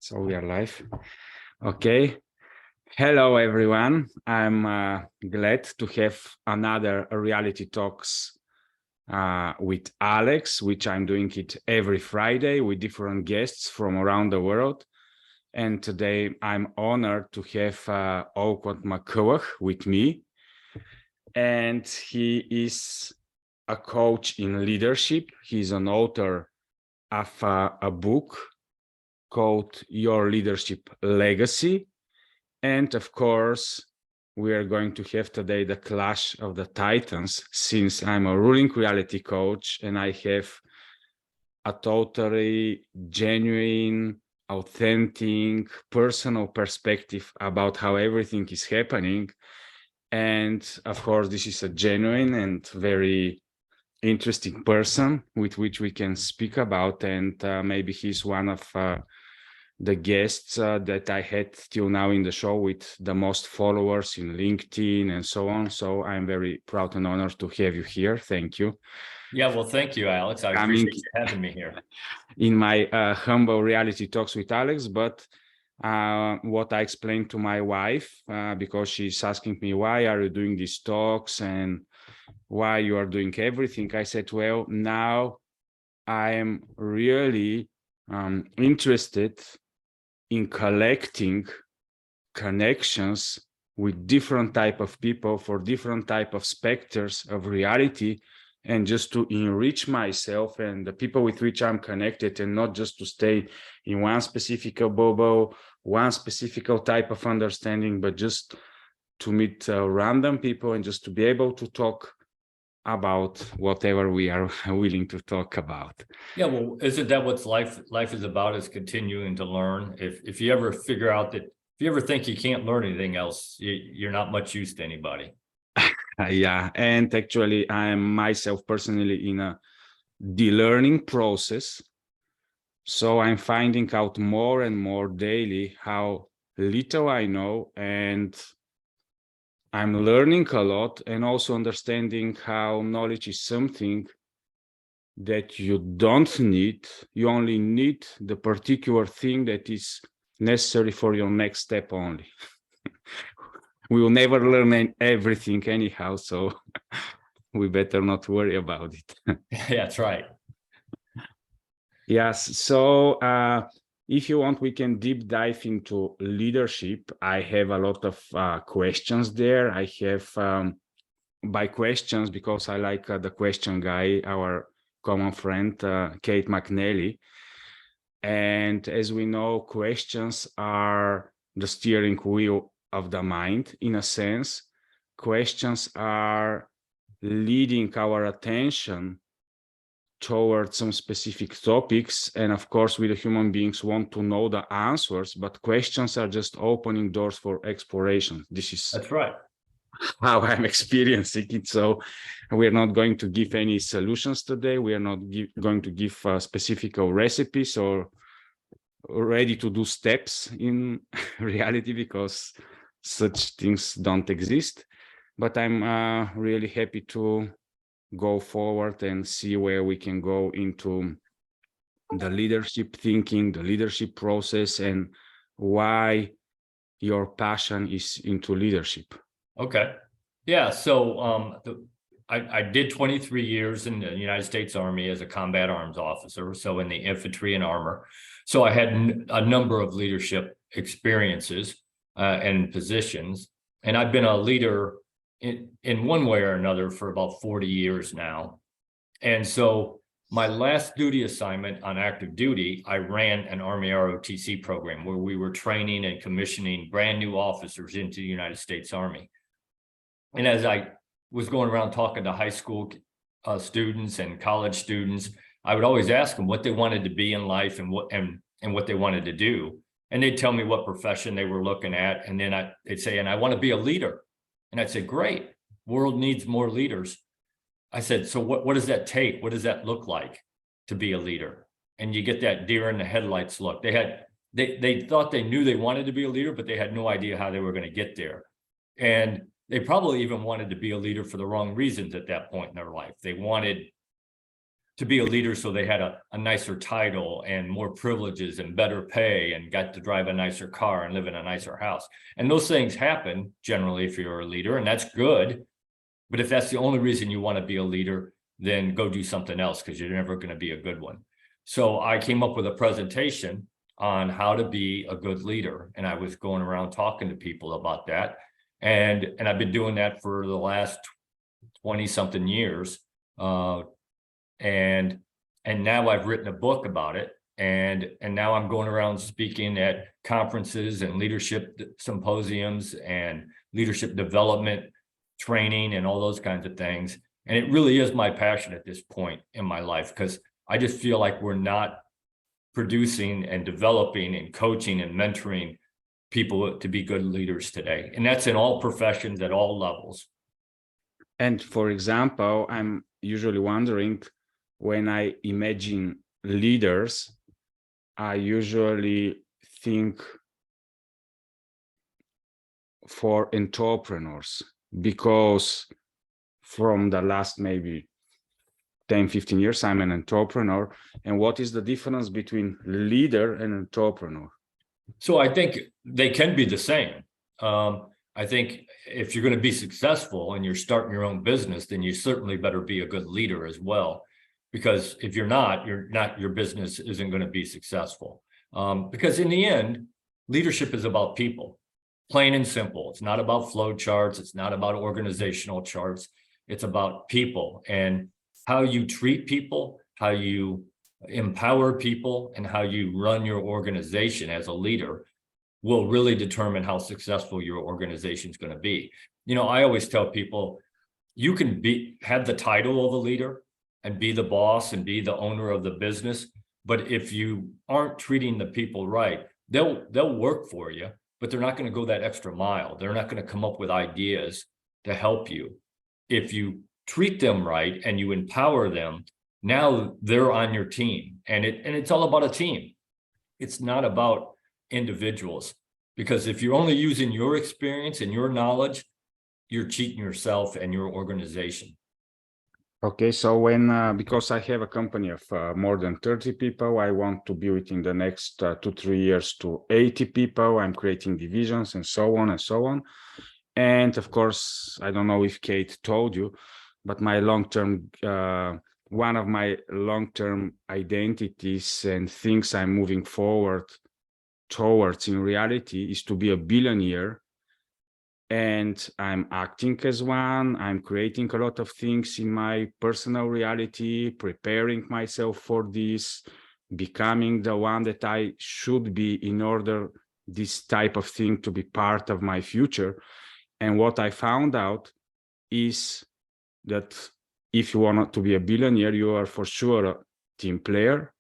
So we are live. Okay. Hello, everyone. I'm glad to have another reality talks with Alex, which I'm doing it every Friday with different guests from around the world. And today I'm honored to have Oakland McCulloch with me. And he is a coach in leadership. He's an author of a book called Your Leadership Legacy. And of course, we are going to have today the clash of the titans, since I'm a ruling reality coach and I have a totally genuine, authentic, personal perspective about how everything is happening. And of course, this is a genuine and very interesting person with which we can speak about. And maybe he's one of the guests that I had till now in the show with the most followers in LinkedIn and so on. So I'm very proud and honored to have you here. Thank you. Yeah, well, thank you, Alex. I appreciate you having me here. In my humble reality talks with Alex, but what I explained to my wife, because she's asking me, why are you doing these talks and why you are doing everything? I said, well, now I am really interested in collecting connections with different type of people for different type of specters of reality, and just to enrich myself and the people with which I'm connected, and not just to stay in one specific bubble, one specific type of understanding, but just to meet random people and just to be able to talk about whatever we are willing to talk about. Yeah, well, isn't that what life is about, is continuing to learn? If you ever figure out that, if you ever think you can't learn anything else, you're not much use to anybody. Yeah, and actually I am myself personally in a de-learning process. So I'm finding out more and more daily how little I know, and I'm learning a lot, and also understanding how knowledge is something that you don't need. You only need the particular thing that is necessary for your next step only. We will never learn everything anyhow, so we better not worry about it. Yeah, that's right. Yes, so if you want, we can deep dive into leadership. I have a lot of questions there. I have, by questions, because I like the question guy, our common friend, Kate McNally. And as we know, questions are the steering wheel of the mind, in a sense. Questions are leading our attention towards some specific topics. And of course, we the human beings want to know the answers, but questions are just opening doors for exploration. That's right. How I'm experiencing it. So we're not going to give any solutions today. We are not going to give specific recipes or ready to do steps in reality, because such things don't exist. But I'm really happy to go forward and see where we can go into the leadership thinking, the leadership process, and why your passion is into leadership. Okay. Yeah. So I did 23 years in the United States Army as a combat arms officer, so in the infantry and armor. So I had a number of leadership experiences and positions, and I've been a leader in one way or another for about 40 years now. And so my last duty assignment on active duty, I ran an Army ROTC program where we were training and commissioning brand new officers into the United States Army. And as I was going around talking to high school students and college students, I would always ask them what they wanted to be in life and what they wanted to do. And they'd tell me what profession they were looking at. And then they'd say, and I want to be a leader. And I'd say, great, world needs more leaders. I said, so what does that take? What does that look like to be a leader? And you get that deer in the headlights look. They thought they knew they wanted to be a leader, but they had no idea how they were going to get there. And they probably even wanted to be a leader for the wrong reasons at that point in their life. They wanted to be a leader, so they had a nicer title and more privileges and better pay and got to drive a nicer car and live in a nicer house. And those things happen generally if you're a leader, and that's good. But if that's the only reason you want to be a leader, then go do something else, because you're never going to be a good one. So I came up with a presentation on how to be a good leader. And I was going around talking to people about that. And I've been doing that for the last 20 something years. And now I've written a book about it. And now I'm going around speaking at conferences and leadership symposiums and leadership development training and all those kinds of things. And it really is my passion at this point in my life, because I just feel like we're not producing and developing and coaching and mentoring people to be good leaders today. And that's in all professions at all levels. And for example, I'm usually wondering, when I imagine leaders, I usually think for entrepreneurs, because from the last maybe 10, 15 years, I'm an entrepreneur. And what is the difference between leader and entrepreneur? So I think they can be the same. I think if you're going to be successful and you're starting your own business, then you certainly better be a good leader as well. Because if you're not, your business isn't going to be successful. Because in the end, leadership is about people, plain and simple. It's not about flow charts. It's not about organizational charts. It's about people and how you treat people, how you empower people, and how you run your organization as a leader will really determine how successful your organization is going to be. You know, I always tell people, you can have the title of a leader and be the boss and be the owner of the business, but if you aren't treating the people right, they'll work for you, but they're not going to go that extra mile. They're not going to come up with ideas to help you. If you treat them right and you empower them, now they're on your team. And it's all about a team. It's not about individuals, because if you're only using your experience and your knowledge, you're cheating yourself and your organization. Okay, so when because I have a company of more than 30 people, I want to build it in the next 2-3 years to 80 people. I'm creating divisions and so on and so on. And of course, I don't know if Kate told you, but my long-term, one of my long-term identities and things I'm moving forward towards in reality is to be a billionaire. And I'm acting as one. I'm creating a lot of things in my personal reality, preparing myself for this, becoming the one that I should be in order this type of thing to be part of my future. And what I found out is that if you want to be a billionaire, you are for sure a team player.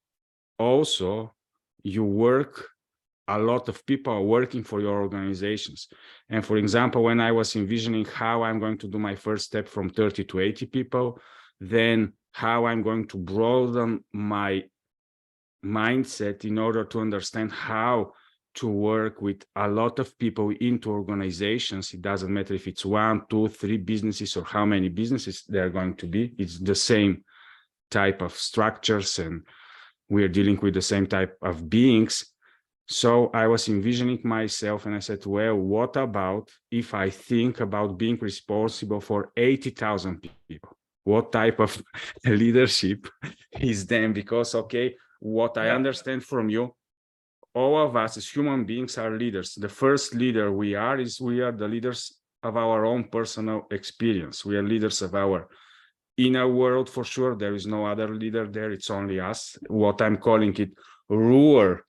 Also, you work, a lot of people are working for your organizations. And for example, when I was envisioning how I'm going to do my first step from 30 to 80 people, then how I'm going to broaden my mindset in order to understand how to work with a lot of people into organizations. It doesn't matter if it's 1, 2, 3 businesses or how many businesses they're going to be. It's the same type of structures and we're dealing with the same type of beings. So I was envisioning myself and I said, well, what about if I think about being responsible for 80,000 people? What type of leadership is then? Because, okay, what I understand from you, all of us as human beings are leaders. The first leader we are the leaders of our own personal experience. We are leaders of our inner world for sure. There is no other leader there. It's only us. What I'm calling it, ruler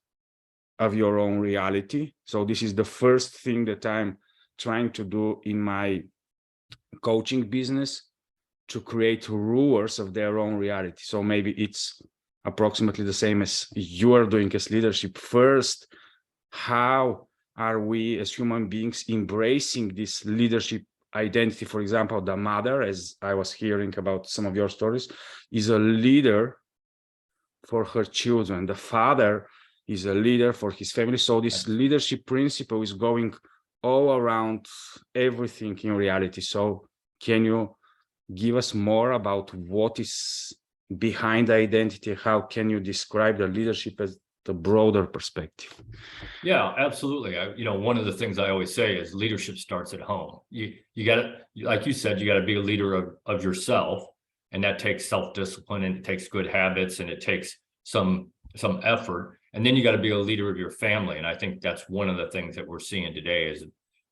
of your own reality. So this is the first thing that I'm trying to do in my coaching business, to create rulers of their own reality. So maybe it's approximately the same as you are doing as leadership. First, how are we as human beings embracing this leadership identity? For example, the mother, as I was hearing about some of your stories, is a leader for her children. The father is a leader for his family. So this leadership principle is going all around everything in reality. So can you give us more about what is behind the identity? How can you describe the leadership as the broader perspective? Yeah, absolutely. One of the things I always say is leadership starts at home. You got to, like you said, you got to be a leader of yourself, and that takes self-discipline, and it takes good habits, and it takes some effort. And then you got to be a leader of your family. And I think that's one of the things that we're seeing today is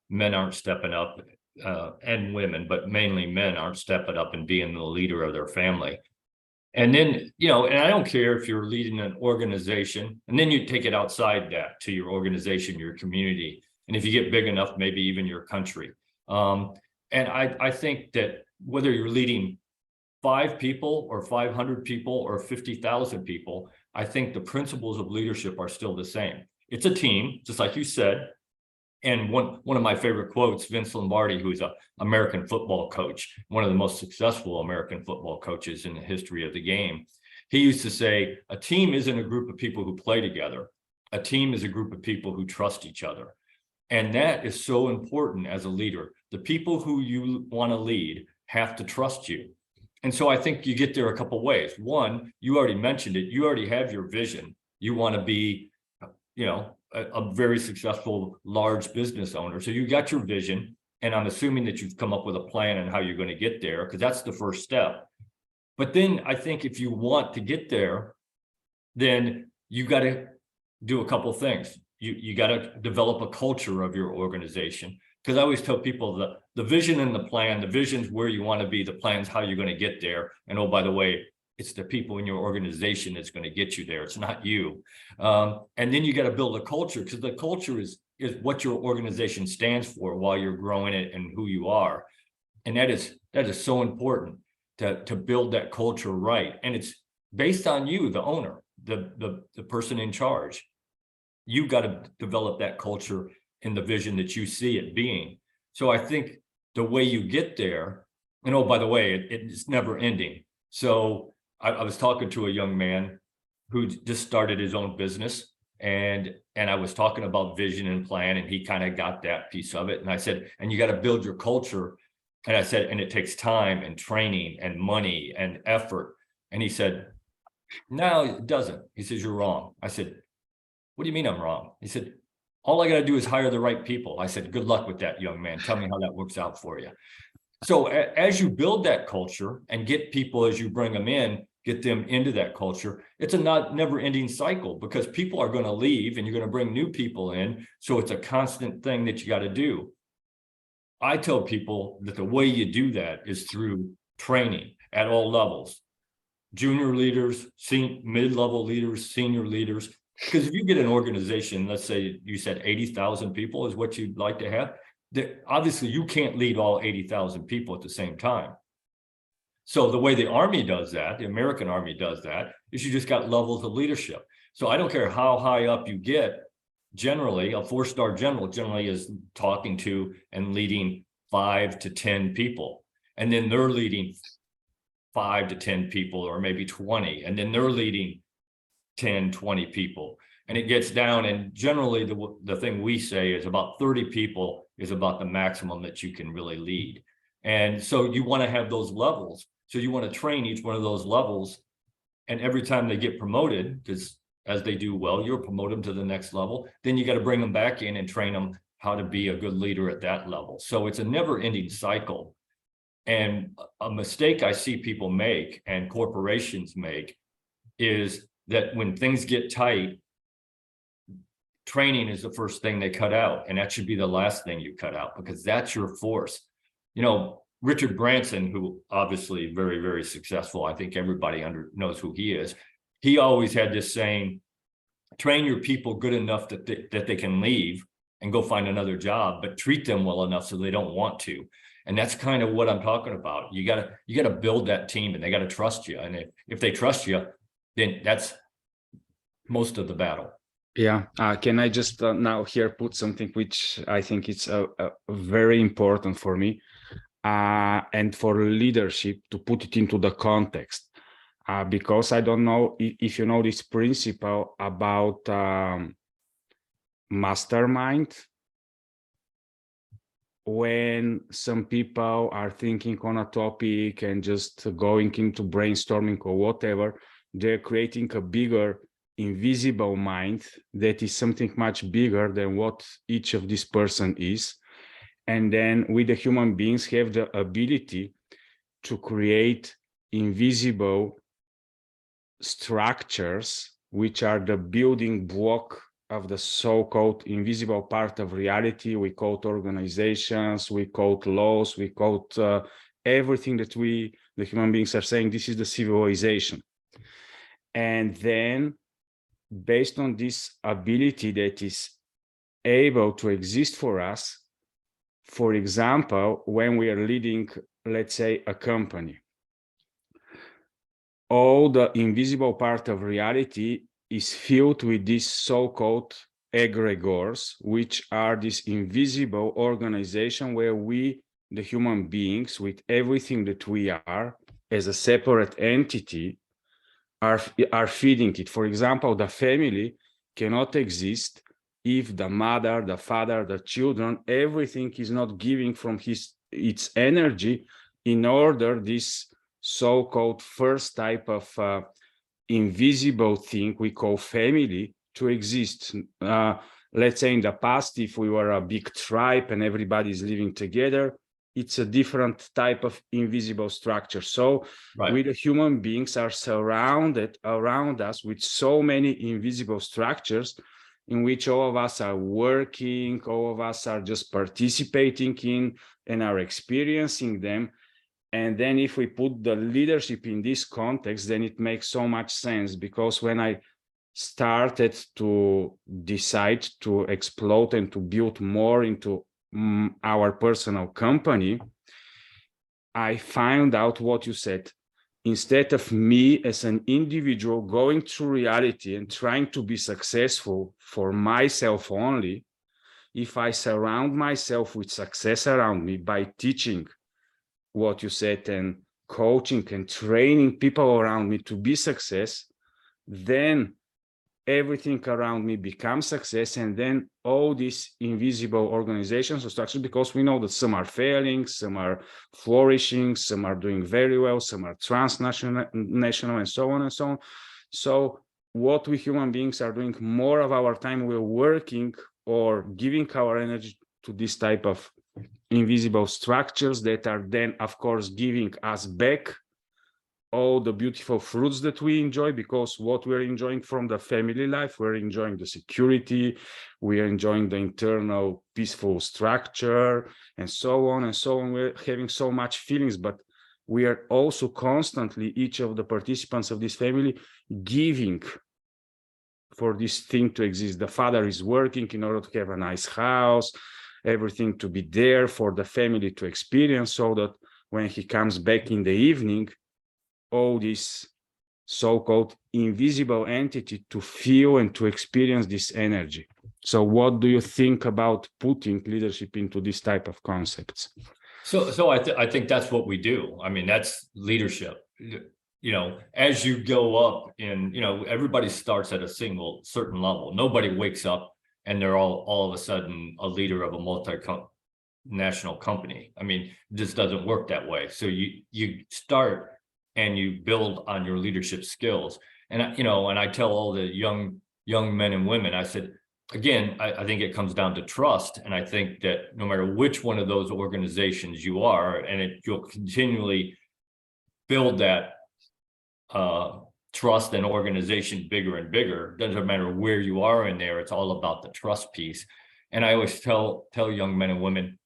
men aren't stepping up, and women, but mainly men aren't stepping up and being the leader of their family. And then, and I don't care if you're leading an organization, and then you take it outside that to your organization, your community. And if you get big enough, maybe even your country. And I think that whether you're leading 5 people or 500 people or 50,000 people, I think the principles of leadership are still the same. It's a team, just like you said. And one of my favorite quotes, Vince Lombardi, who's an American football coach, one of the most successful American football coaches in the history of the game, he used to say, a team isn't a group of people who play together. A team is a group of people who trust each other. And that is so important as a leader. The people who you want to lead have to trust you. And so I think you get there a couple ways. One, you already mentioned it. You already have your vision. You want to be, a very successful large business owner. So you got your vision, and I'm assuming that you've come up with a plan on how you're going to get there, because that's the first step. But then I think if you want to get there, then you got to do a couple things. You got to develop a culture of your organization, because I always tell people the vision and the plan. The vision's where you want to be, the plan's how you're going to get there. And oh, by the way, it's the people in your organization that's going to get you there. It's not you. And then you got to build a culture, because the culture is what your organization stands for while you're growing it and who you are. And that is so important to build that culture right. And it's based on you, the owner, the person in charge. You got to develop that culture in the vision that you see it being. So I think the way you get there, and oh, by the way, it's never ending. So I was talking to a young man who just started his own business, and I was talking about vision and plan, and he kind of got that piece of it. And I said, and you got to build your culture. And I said, and it takes time and training and money and effort. And he said, no, it doesn't. He says, you're wrong. I said, what do you mean I'm wrong? He said, all I got to do is hire the right people. I said, good luck with that, young man. Tell me how that works out for you. So as you build that culture and get people, as you bring them in, get them into that culture, it's a never-ending cycle, because people are going to leave and you're going to bring new people in. So it's a constant thing that you got to do. I tell people that the way you do that is through training at all levels. Junior leaders, mid-level leaders, senior leaders. Because if you get an organization, let's say you said 80,000 people is what you'd like to have, obviously you can't lead all 80,000 people at the same time. So the way the Army does that, the American Army does that, is you just got levels of leadership. So I don't care how high up you get, generally, a 4-star general generally is talking to and leading 5 to 10 people. And then they're leading 5 to 10 people, or maybe 20. And then they're leading 10, 20 people. And it gets down, and generally the thing we say is about 30 people is about the maximum that you can really lead. And so you want to have those levels. So you want to train each one of those levels. And every time they get promoted, because as they do well, you'll promote them to the next level. Then you got to bring them back in and train them how to be a good leader at that level. So it's a never-ending cycle. And a mistake I see people make and corporations make is that when things get tight, training is the first thing they cut out. And that should be the last thing you cut out, because that's your force. Richard Branson, who obviously very, very successful, I think everybody knows who he is. He always had this saying, train your people good enough that they can leave and go find another job, but treat them well enough so they don't want to. And that's kind of what I'm talking about. You gotta build that team, and they got to trust you. And if they trust you, then that's most of the battle. Yeah. Can I just now here put something which I think it's very important for me and for leadership to put it into the context, because I don't know if you know this principle about mastermind, when some people are thinking on a topic and just going into brainstorming or whatever, they're creating a bigger invisible mind that is something much bigger than what each of this person is. And then we, the human beings, have the ability to create invisible structures, which are the building block of the so-called invisible part of reality. We call it organizations, we call it laws, we call it everything that we, the human beings, are saying this is the civilization. And then based on this ability that is able to exist for us, for example, when we are leading, let's say, a company, all the invisible part of reality is filled with these so-called egregores, which are this invisible organization where we, the human beings, with everything that we are as a separate entity, are feeding it. For example, the family cannot exist if the mother, the father, the children, everything is not giving from its energy in order this so-called first type of invisible thing we call family to exist. Let's say in the past, if we were a big tribe and everybody is living together, it's a different type of invisible structure. So we, the human beings, are surrounded around us with so many invisible structures in which all of us are working, all of us are just participating in and are experiencing them. And then if we put the leadership in this context, then it makes so much sense, because when I started to decide to explode and to build more into our personal company, I found out what you said. Instead of me as an individual going through reality and trying to be successful for myself only, if I surround myself with success around me by teaching what you said and coaching and training people around me to be success, then everything around me becomes success. And then all these invisible organizations or structures, because we know that some are failing, some are flourishing, some are doing very well, some are transnational, national, and so on and so on. So what we human beings are doing more of our time, we're working or giving our energy to this type of invisible structures that are then, of course, giving us back all the beautiful fruits that we enjoy, because what we're enjoying from the family life, we're enjoying the security, we are enjoying the internal peaceful structure, and so on and so on. We're having so much feelings, but we are also constantly, each of the participants of this family, giving for this thing to exist. The father is working in order to have a nice house, everything to be there for the family to experience, so that when he comes back in the evening, all this so-called invisible entity to feel and to experience this energy. So what do you think about putting leadership into this type of concepts? So I think that's what we do. I mean, that's leadership. You know, as you go up in, you know, everybody starts at a certain level. Nobody wakes up and they're all of a sudden a leader of a multinational company. I mean, this doesn't work that way. So you start and you build on your leadership skills. And you know, and I tell all the young men and women, I said, again, I think it comes down to trust. And I think that no matter which one of those organizations you are, and you'll continually build that trust and organization bigger and bigger. Doesn't matter where you are in there, it's all about the trust piece. And I always tell young men and women,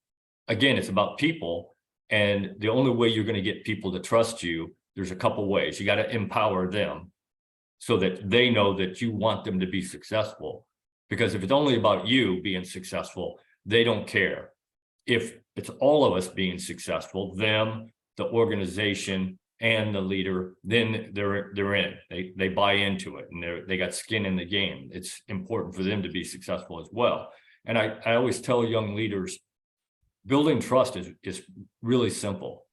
again, it's about people. And the only way you're going to get people to trust you, there's a couple ways. You got to empower them so that they know that you want them to be successful. Because if it's only about you being successful, they don't care. If it's all of us being successful, them, the organization, and the leader, then they're in. They buy into it, and they got skin in the game. It's important for them to be successful as well. And I always tell young leaders, building trust is really simple.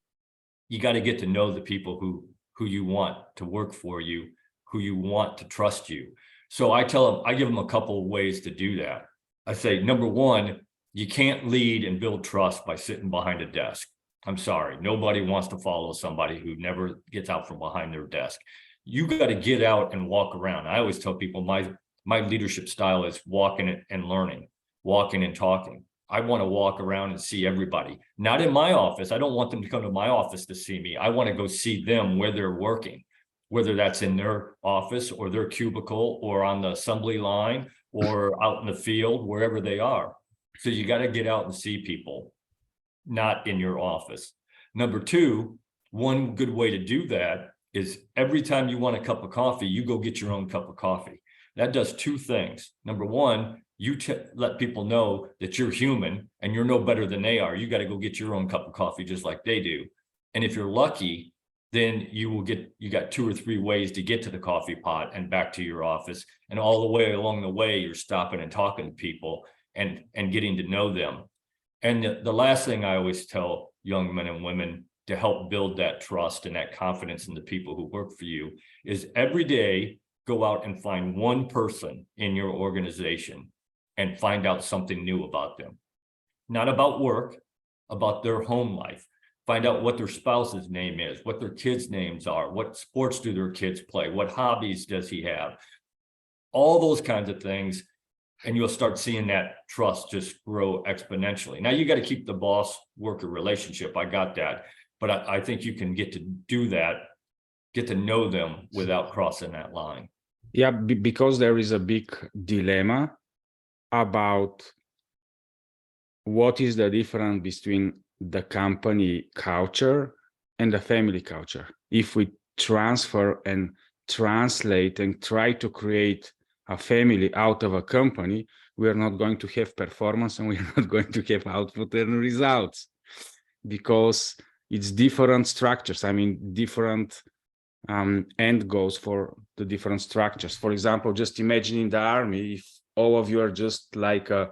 You got to get to know the people who you want to work for you, who you want to trust you. So I give them a couple of ways to do that. I say, number one, You can't lead and build trust by sitting behind a desk. I'm sorry. Nobody wants to follow somebody who never gets out from behind their desk. You got to get out and walk around. I always tell people my leadership style is walking and learning, walking and talking. I want to walk around and see everybody, not in my office. I don't want them to come to my office to see me. I want to go see them where they're working, whether that's in their office or their cubicle or on the assembly line or out in the field, wherever they are. So you got to get out and see people, not in your office. Number two, one good way to do that is every time you want a cup of coffee, you go get your own cup of coffee. That does two things. Number one, you let people know that you're human and you're no better than they are. You got to go get your own cup of coffee just like they do. And if you're lucky, then you got 2 or 3 ways to get to the coffee pot and back to your office. And all the way along the way, you're stopping and talking to people and getting to know them. And the last thing I always tell young men and women to help build that trust and that confidence in the people who work for you is every day, go out and find one person in your organization and find out something new about them. Not about work, about their home life. Find out what their spouse's name is, what their kids' names are, what sports do their kids play, what hobbies does he have, all those kinds of things. And you'll start seeing that trust just grow exponentially. Now you got to keep the boss worker relationship. I got that. But I think you can get to do that, get to know them without crossing that line. Yeah, because there is a big dilemma about what is the difference between the company culture and the family culture. If we transfer and translate and try to create a family out of a company, we are not going to have performance and we are not going to have output and results, because it's different structures. I mean, different end goals for the different structures. For example, just imagine in the army, if all of you are just like a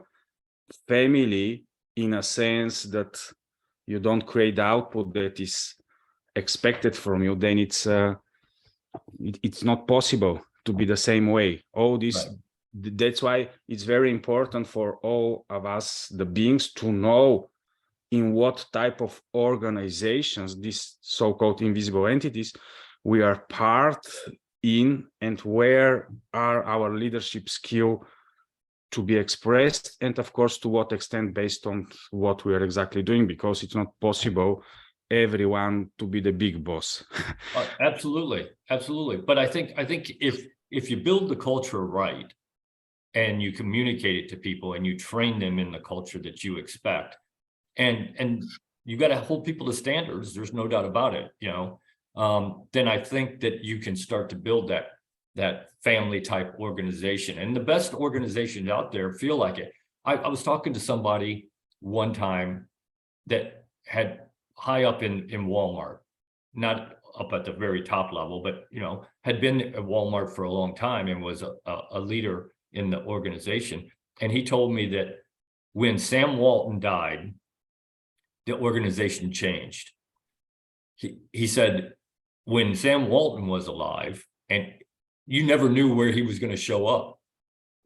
family, in a sense that you don't create the output that is expected from you, then it's not possible to be the same way. All this, right. That's why it's very important for all of us, the beings, to know in what type of organizations, these so-called invisible entities, we are part in, and where are our leadership skill to be expressed, and of course to what extent based on what we are exactly doing, because it's not possible everyone to be the big boss. Absolutely. But I think if you build the culture right and you communicate it to people and you train them in the culture that you expect, and you got to hold people to standards, there's no doubt about it, then I think that you can start to build that family type organization. And the best organizations out there feel like it. I was talking to somebody one time that had high up in Walmart, not up at the very top level, but had been at Walmart for a long time and was a leader in the organization. And he told me that when Sam Walton died, the organization changed. He said, when Sam Walton was alive, and you never knew where he was going to show up.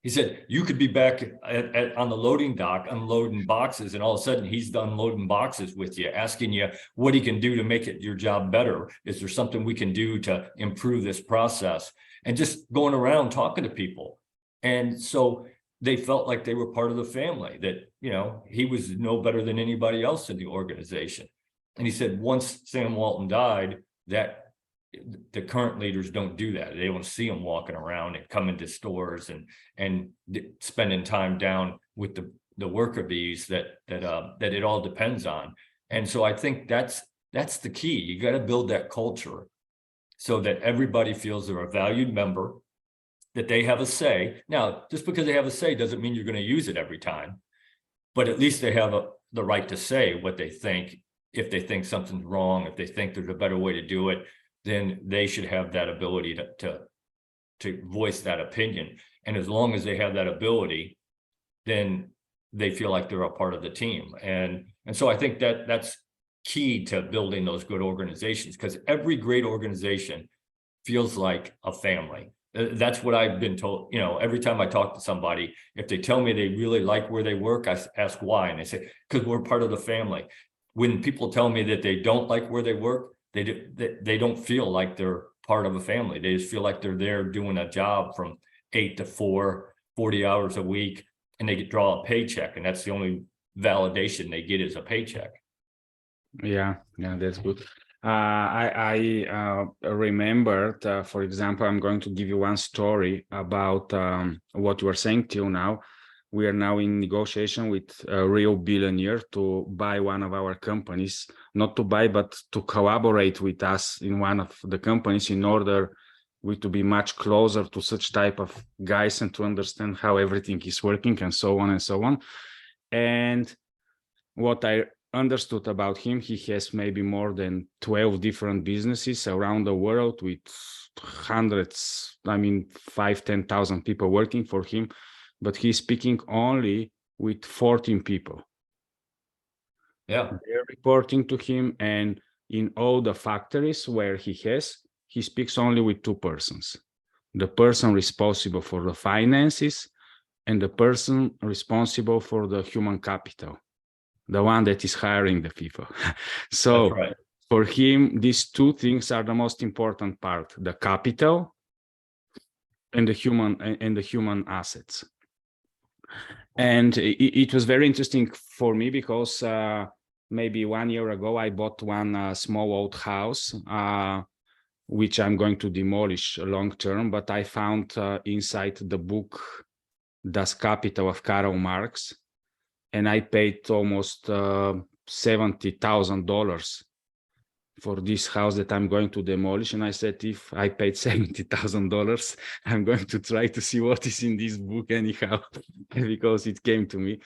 He said, you could be back on the loading dock, unloading boxes, and all of a sudden he's unloading boxes with you, asking you what he can do to make your job better. Is there something we can do to improve this process? And just going around talking to people. And so they felt like they were part of the family, that, he was no better than anybody else in the organization. And he said, once Sam Walton died, that the current leaders don't do that. They don't see them walking around and coming to stores and spending time down with the worker bees that it all depends on. And so I think that's the key. You got to build that culture so that everybody feels they're a valued member, that they have a say. Now, just because they have a say doesn't mean you're going to use it every time, but at least they have the right to say what they think. If they think something's wrong, if they think there's a better way to do it, then they should have that ability to voice that opinion. And as long as they have that ability, then they feel like they're a part of the team. And so I think that's key to building those good organizations, because every great organization feels like a family. That's what I've been told. You know, every time I talk to somebody, if they tell me they really like where they work, I ask why, and they say because we're part of the family. When people tell me that they don't like where they work, they don't feel like they're part of a family. They just feel like they're there doing a job from 8 to 4, 40 hours a week, and they draw a paycheck, and that's the only validation they get is a paycheck. Yeah, that's good. I remembered, for example, I'm going to give you one story about what you were saying till now. We are now in negotiation with a real billionaire to buy one of our companies, not to buy, but to collaborate with us in one of the companies in order we to be much closer to such type of guys and to understand how everything is working and so on and so on. And what I understood about him, he has maybe more than 12 different businesses around the world with hundreds, 5,000-10,000 people working for him, but he's speaking only with 14 people. Yeah, they're reporting to him, and in all the factories where he speaks only with 2 persons: the person responsible for the finances and the person responsible for the human capital, the one that is hiring the people. So that's right. for him, these 2 things are the most important part: the capital and the human assets. And it was very interesting for me because maybe 1 year ago, I bought one small old house, which I'm going to demolish long term, but I found inside the book Das Kapital of Karl Marx, and I paid almost $70,000 for this house that I'm going to demolish. And I said, if I paid $70,000, I'm going to try to see what is in this book anyhow, because it came to me.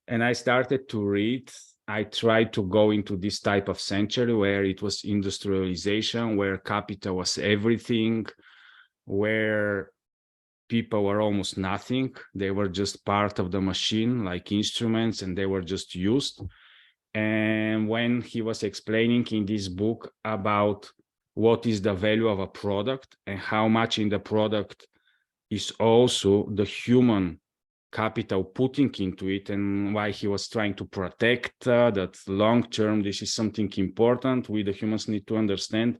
And I started to read. I tried to go into this type of century where it was industrialization, where capital was everything, where people were almost nothing. They were just part of the machine, like instruments, and they were just used. And when he was explaining in this book about what is the value of a product and how much in the product is also the human capital putting into it, and why he was trying to protect that long term, this is something important. We, the humans, need to understand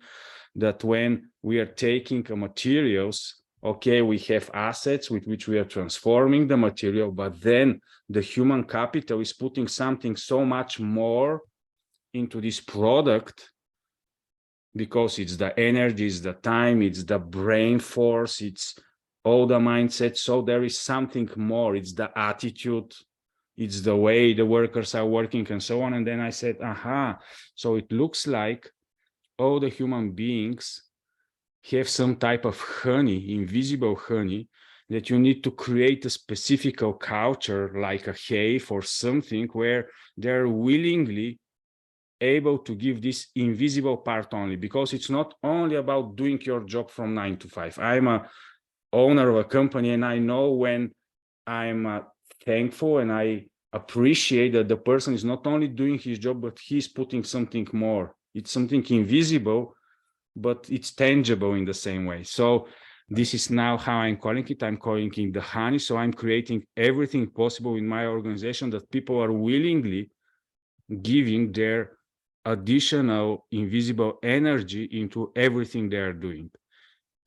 that when we are taking materials, okay, we have assets with which we are transforming the material, but then the human capital is putting something so much more into this product, because it's the energy, it's the time, it's the brain force, it's all the mindset. So there is something more. It's the attitude, it's the way the workers are working and so on. And then I said, aha, so it looks like all the human beings have some type of honey, invisible honey, that you need to create a specific culture, like a hive or something, where they're willingly able to give this invisible part only, because it's not only about doing your job from 9 to 5. I'm a owner of a company, and I know when I'm thankful and I appreciate that the person is not only doing his job, but he's putting something more. It's something invisible, but it's tangible in the same way. So this is now how I'm calling it. I'm calling it the honey. So I'm creating everything possible in my organization that people are willingly giving their additional invisible energy into everything they are doing.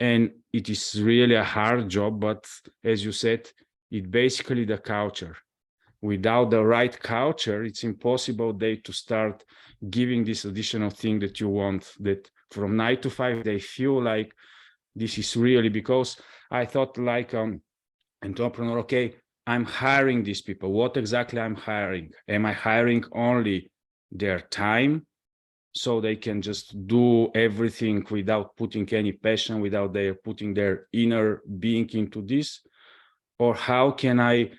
And it is really a hard job, but as you said, it's basically the culture. Without the right culture, it's impossible to start giving this additional thing that you want, that from 9 to 5, they feel like this is really, because I thought like entrepreneur, okay, I'm hiring these people. What exactly I'm hiring? Am I hiring only their time, so they can just do everything without putting any passion, without they putting their inner being into this? Or how can I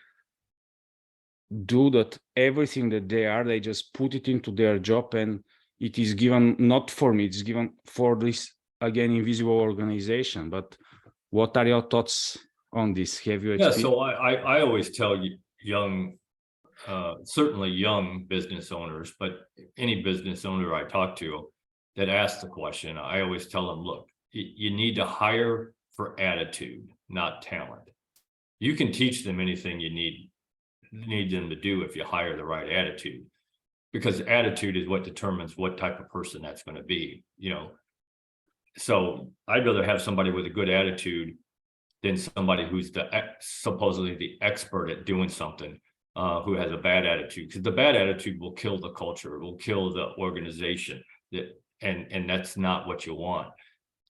do that everything that they just put it into their job, and it is given not for me, it's given for this, again, invisible organization? But what are your thoughts on this? Have you experienced? Yeah, so I always tell you young, certainly young business owners, but any business owner I talk to that asks the question, I always tell them, look, you need to hire for attitude. not talent. You can teach them anything you need them to do if you hire the right attitude, because attitude is what determines what type of person that's going to be, you know. So I'd rather have somebody with a good attitude than somebody who's supposedly the expert at doing something, who has a bad attitude, because the bad attitude will kill the culture, it will kill the organization, and that's not what you want.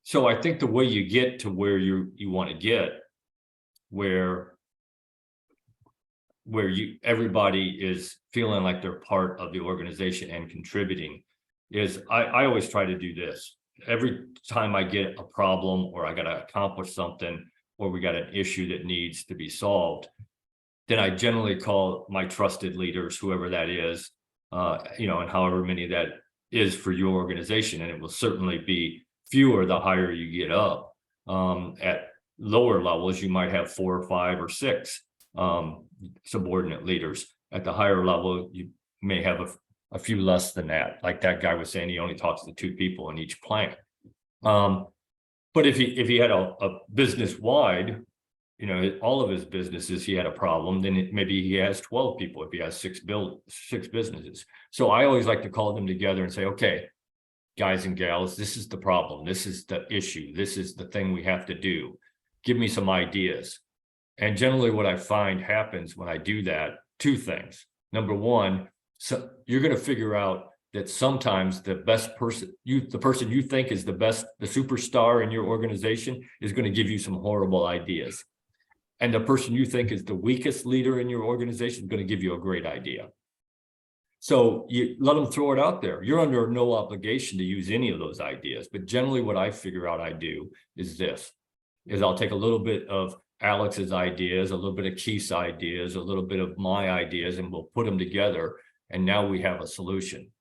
So I think the way you get to where you want to get, where everybody is feeling like they're part of the organization and contributing, is I always try to do this. Every time I get a problem, or I got to accomplish something, or we got an issue that needs to be solved, then I generally call my trusted leaders, whoever that is, you know, and however many that is for your organization. And it will certainly be fewer the higher you get up. At lower levels, you might have 4 or 5 or 6 subordinate leaders. At the higher level, you may have a few less than that. Like that guy was saying, he only talks to 2 people in each plant. But if he had a business wide, you know, all of his businesses, he had a problem, then maybe he has 12 people if he has 6 businesses. So I always like to call them together and say, okay, guys and gals, this is the problem. This is the issue. This is the thing we have to do. Give me some ideas. And generally what I find happens when I do that, 2 things. Number one, so you're going to figure out that sometimes the best person, the person you think is the best, the superstar in your organization, is going to give you some horrible ideas. And the person you think is the weakest leader in your organization is going to give you a great idea. So you let them throw it out there. You're under no obligation to use any of those ideas. But generally what I figure out I do is this, is I'll take a little bit of Alex's ideas, a little bit of Keith's ideas, a little bit of my ideas, and we'll put them together. And now we have a solution.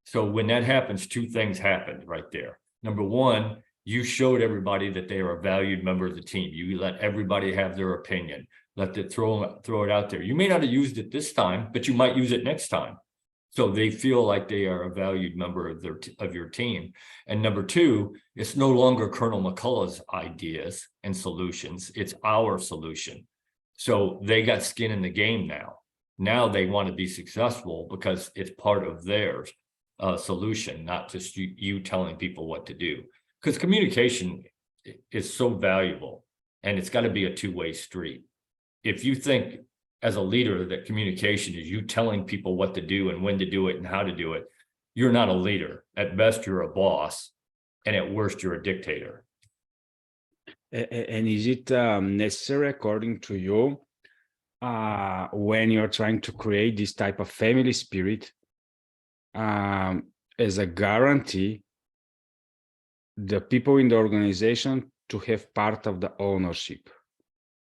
So when that happens, 2 things happened right there. Number one, you showed everybody that they are a valued member of the team. You let everybody have their opinion. Let it throw it out there. You may not have used it this time, but you might use it next time. So they feel like they are a valued member of your team. And number 2, it's no longer Colonel McCulloch's ideas and solutions. It's our solution. So they got skin in the game now. Now they want to be successful because it's part of their solution, not just you telling people what to do. Because communication is so valuable, and it's got to be a 2-way street. If you think as a leader that communication is you telling people what to do and when to do it and how to do it, you're not a leader. At best, you're a boss, and at worst, you're a dictator. And is it necessary, according to you, when you're trying to create this type of family spirit, as a guarantee, the people in the organization to have part of the ownership,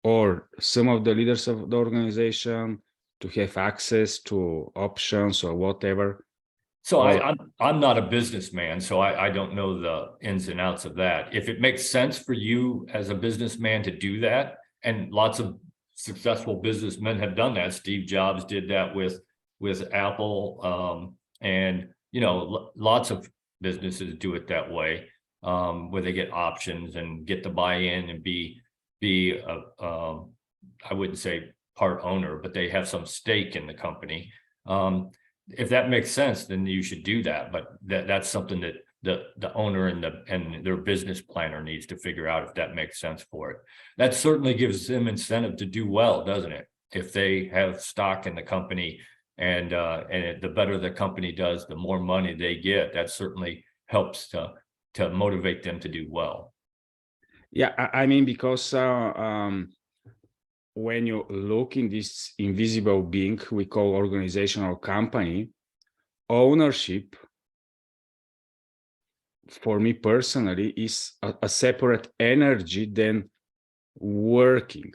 or some of the leaders of the organization to have access to options or whatever? So I'm not a businessman, so I don't know the ins and outs of that. If it makes sense for you as a businessman to do that, and lots of successful businessmen have done that. Steve Jobs did that with Apple, and you know, lots of businesses do it that way, where they get options and get to buy in and be I wouldn't say part owner, but they have some stake in the company. If that makes sense, then you should do that. But that's something that the owner and their business planner needs to figure out if that makes sense for it. That certainly gives them incentive to do well, doesn't it? If they have stock in the company, and the better the company does, the more money they get. That certainly helps to motivate them to do well. Yeah, I mean, because when you look in this invisible being we call organization or company, ownership, for me personally, is a separate energy than working.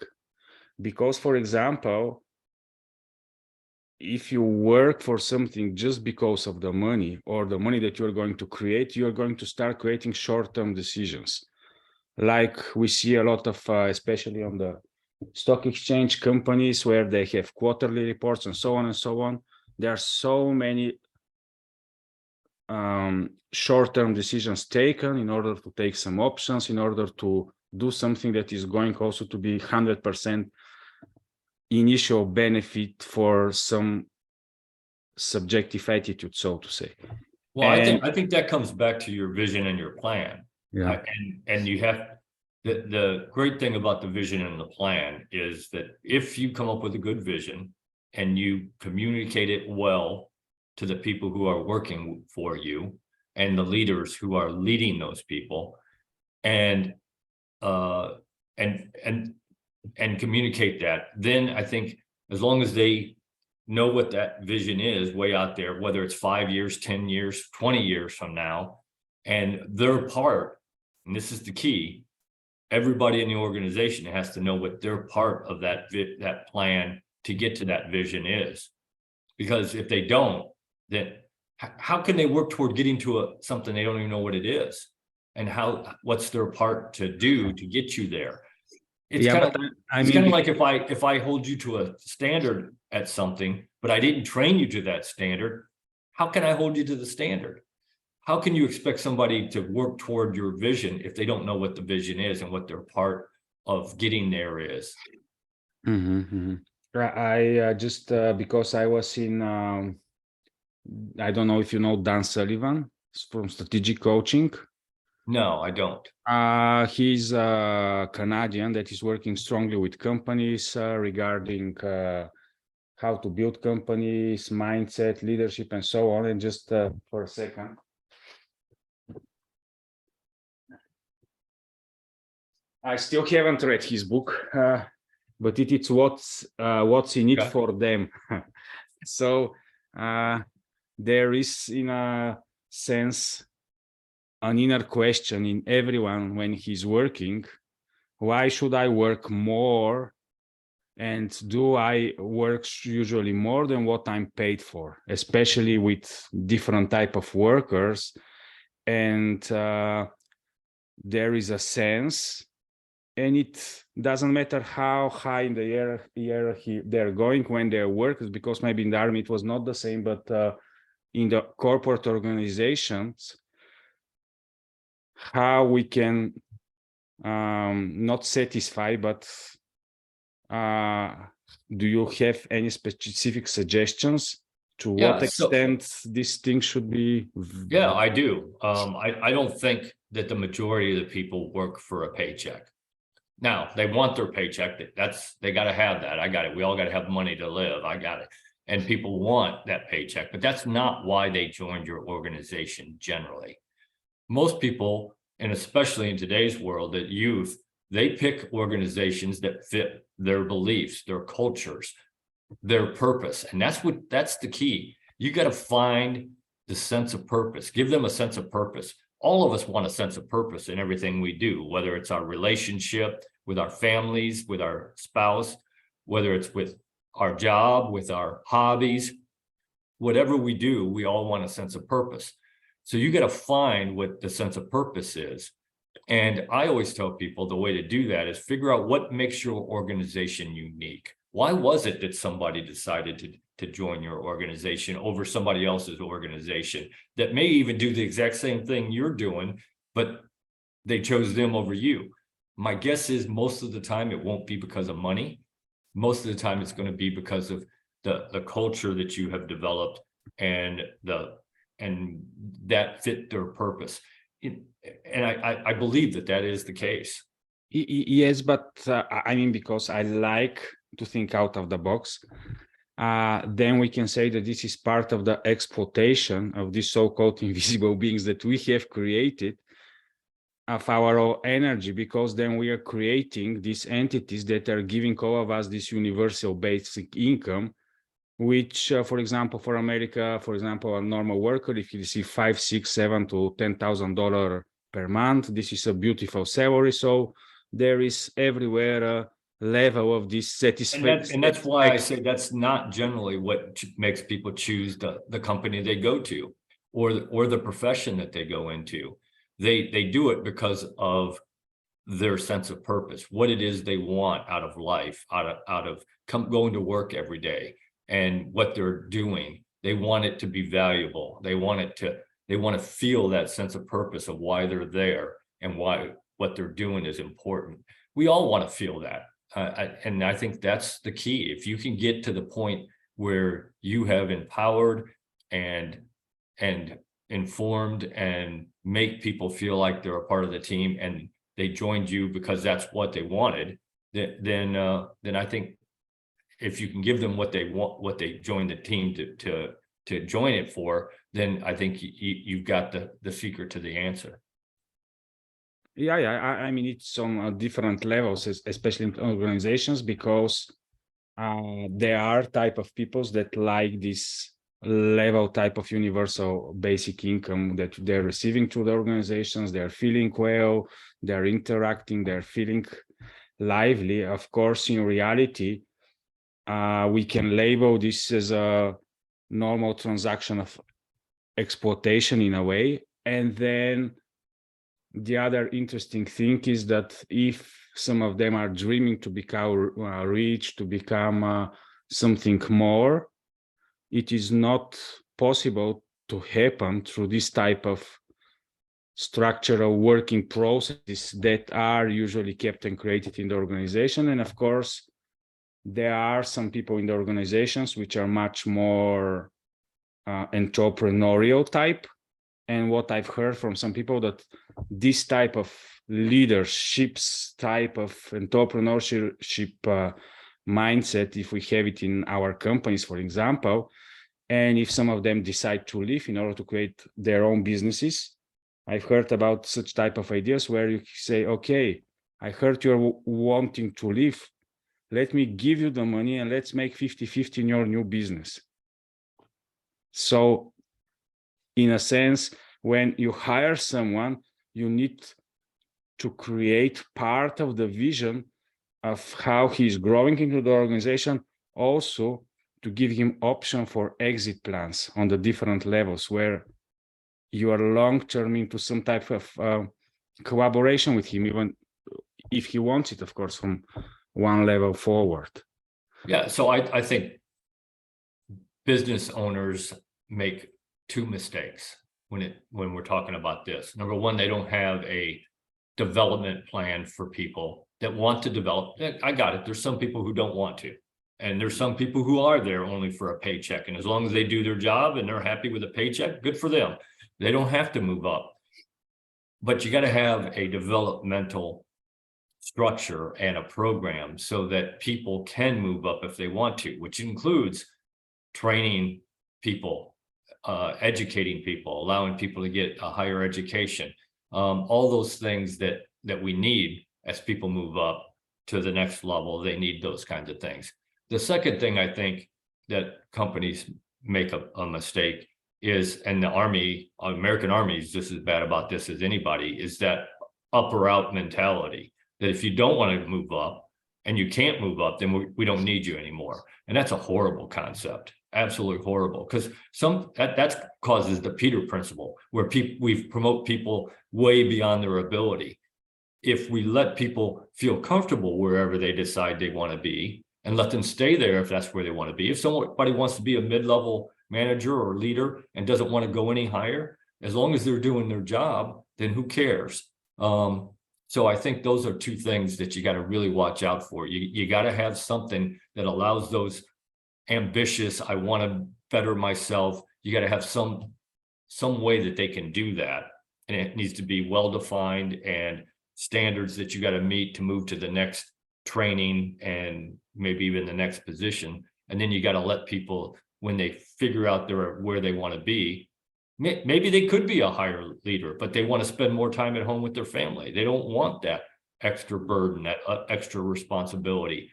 Because, for example, if you work for something just because of the money or the money that you're going to create, you're going to start creating short-term decisions. Like we see a lot of, especially on the stock exchange companies where they have quarterly reports and so on and so on. There are so many short-term decisions taken in order to take some options, in order to do something that is going also to be 100% initial benefit for some subjective attitude, so to say. Well, And I think that comes back to your vision and your plan. yeah, And you have the great thing about the vision and the plan is that if you come up with a good vision and you communicate it well to the people who are working for you and the leaders who are leading those people, and communicate that, then I think as long as they know what that vision is way out there, whether it's 5 years, 10 years, 20 years from now, and their part, and this is the key, everybody in the organization has to know what their part of that plan to get to that vision is. Because if they don't, then how can they work toward getting to something they don't even know what it is? And what's their part to do to get you there? It's kind of like if I hold you to a standard at something, but I didn't train you to that standard, how can I hold you to the standard? How can you expect somebody to work toward your vision if they don't know what the vision is and what their part of getting there is? I just because I was in I don't know if you know Dan Sullivan from Strategic Coaching. No, I don't. He's a Canadian that is working strongly with companies regarding how to build companies, mindset, leadership, and so on. And just for a second. I still haven't read his book, but it's what's in it for them. So there is, in a sense, an inner question in everyone when he's working: why should I work more? And do I work usually more than what I'm paid for, especially with different type of workers? And there is a sense, and it doesn't matter how high in the hierarchy they're going when they're workers, because maybe in the army it was not the same, but in the corporate organizations, how we can not satisfy, but do you have any specific suggestions to what extent this thing should be? Yeah, I do. I don't think that the majority of the people work for a paycheck. Now, they want their paycheck. They got to have that. I got it. We all got to have money to live. I got it. And people want that paycheck, but that's not why they joined your organization generally. Most people, and especially in today's world, that youth, they pick organizations that fit their beliefs, their cultures, their purpose. And that's the key. You got to find the sense of purpose, give them a sense of purpose. All of us want a sense of purpose in everything we do, whether it's our relationship with our families, with our spouse, whether it's with our job, with our hobbies, whatever we do, we all want a sense of purpose. So you got to find what the sense of purpose is. And I always tell people the way to do that is figure out what makes your organization unique. Why was it that somebody decided to join your organization over somebody else's organization that may even do the exact same thing you're doing, but they chose them over you? My guess is most of the time it won't be because of money. Most of the time it's going to be because of the culture that you have developed and that fit their purpose. And I believe that is the case. Yes, but I mean, because I like to think out of the box, then we can say that this is part of the exploitation of these so-called invisible beings that we have created of our own energy, because then we are creating these entities that are giving all of us this universal basic income, which, for example, for America, for example, a normal worker, if you receive $5,000, $6,000, $7,000 to $10,000 per month, this is a beautiful salary. So there is everywhere a level of this satisfaction. And that's why I say that's not generally what makes people choose the company they go to or the profession that they go into. They do it because of their sense of purpose, what it is they want out of life, out of going to work every day, and what they're doing. They want it to be valuable. They want to feel that sense of purpose of why they're there and what they're doing is important. We all want to feel that. And I think that's the key. If you can get to the point where you have empowered and informed and make people feel like they're a part of the team and they joined you because that's what they wanted, then I think if you can give them what they want, what they joined the team to join it for, then I think you've got the secret to the answer. Yeah, I mean, it's on different levels, especially in organizations, because there are type of peoples that like this level type of universal basic income that they're receiving through the organizations. They're feeling well, they're interacting, they're feeling lively. Of course, in reality, we can label this as a normal transaction of exploitation in a way. And then the other interesting thing is that if some of them are dreaming to become rich, to become something more, it is not possible to happen through this type of structural working processes that are usually kept and created in the organization. And of course, there are some people in the organizations which are much more entrepreneurial type. And what I've heard from some people, that this type of leaderships, type of entrepreneurship mindset, if we have it in our companies, for example, and if some of them decide to leave in order to create their own businesses, I've heard about such type of ideas where you say, okay, I heard you're wanting to leave. Let me give you the money and let's make 50-50 in your new business. So in a sense, when you hire someone, you need to create part of the vision of how he's growing into the organization, also to give him option for exit plans on the different levels where you are long-term into some type of collaboration with him, even if he wants it, of course, from one level forward. Yeah, so I think business owners make two mistakes when we're talking about this. Number one, they don't have a development plan for people that want to develop. I got it. There's some people who don't want to, and there's some people who are there only for a paycheck. And as long as they do their job and they're happy with a paycheck, good for them. They don't have to move up. But you got to have a developmental structure and a program so that people can move up if they want to, which includes training people, educating people, allowing people to get a higher education, all those things that we need as people move up to the next level. They need those kinds of things. The second thing I think that companies make a mistake is, and the Army, American Army is just as bad about this as anybody, is that up or out mentality, that if you don't want to move up and you can't move up, then we don't need you anymore. And that's a horrible concept. Absolutely horrible, because that causes the Peter principle, where we promote people way beyond their ability. If we let people feel comfortable wherever they decide they want to be and let them stay there if that's where they want to be. If somebody wants to be a mid-level manager or leader and doesn't want to go any higher, as long as they're doing their job, then who cares? So I think those are two things that you got to really watch out for. You got to have something that allows those ambitious, I want to better myself. You got to have some way that they can do that. And it needs to be well-defined and standards that you got to meet to move to the next training and maybe even the next position. And then you got to let people, when they figure out where they want to be, maybe they could be a higher leader, but they want to spend more time at home with their family. They don't want that extra burden, that extra responsibility.